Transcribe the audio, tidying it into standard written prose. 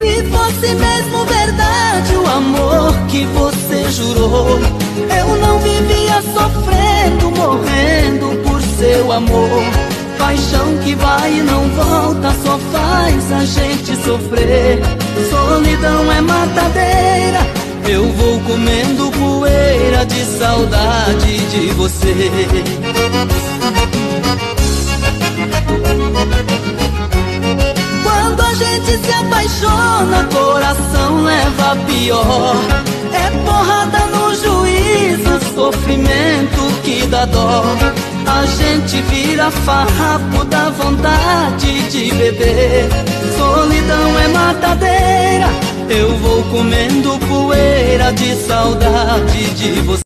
Se fosse mesmo verdade o amor que você jurou, eu não vivia sofrendo, morrendo por seu amor. Paixão que vai e não volta, só faz a gente sofrer. Solidão é matadeira, eu vou comendo poeira de saudade de você. Quando a gente se apaixona, coração leva a pior. É porrada no juízo, sofrimento que dá dó. A gente vira farrapo, dá vontade de beber. Solidão é matadeira, eu vou comendo poeira de saudade de você.